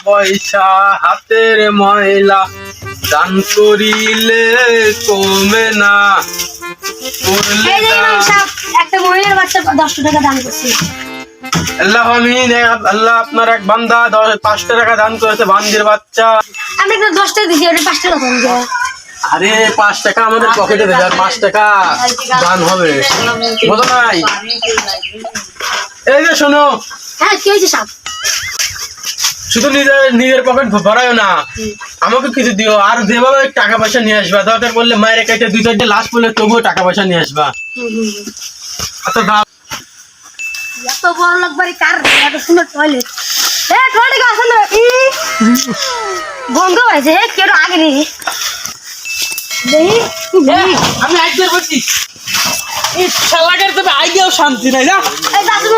পয়সা হাতের ময়লা দান করিলে কমে না করলে এই যে ইমাম সাহেব একটা মহিলার বাচ্চা 10 টাকা দান করছে। আল্লাহ আমিন। আল্লাহ আপনার এক বান্দা 5 টাকা দান করেছে বান্দির বাচ্চা। আমি তো 10 টাকা দিছি, ওটা 5 টাকা দান করে। আরে 5 টাকা আমাদের পকেটে দেবে আর 5 টাকা দান হবে, বুঝো নাই? এই যে শোনো, হ্যাঁ কি হয়েছে সাহেব? শুধু নিজের পকেট ভরায়ও না, আমাকে কিছু দিও। আর যেভাবে টাকা পয়সা নিয়ে আসবা, দরকার পড়লে মায়ের কেটে 2-4টে লাশ পড়লে তবুও টাকা পয়সা নিয়ে আসবা। আচ্ছা দাও। এত বড় লোক বাড়ি কার এত সুন্দর টয়লেট? টয়লেট আছে না? বন্ধ হয়েছে, কেউ আগে নেই। আমি একবার বলছি এই শালাকের তবে আইডিয়াও শান্তি নাই না। এই দাদু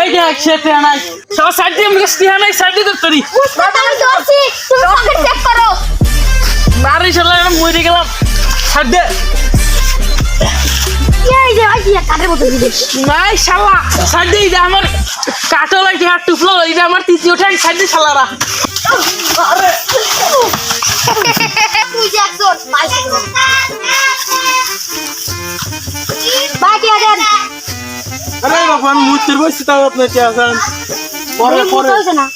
এই দেখ সেটা নাই সব সাইড দিয়ে আমাকে স্টিহা নাই সাইড দিয়ে তোরি আমি দোষী, তুমি পকেট চেক করো। মারি শালা আমি মরে গেলাম সাইড দে। এই যে ভাই কাটের মতো দিবে। নাই শালা সাইড দিয়ে এটা আমার কাটল এই হাত টুফলো এটা আমার তৃতীয় ঠ্যাং সাইড দিয়ে শালারা। তুই যে একজন বাকি আছেন। আরে বাবা আমি মুহূর্তের বসছি, তাও আপনার কে আছেন? পরে হয়েছে না।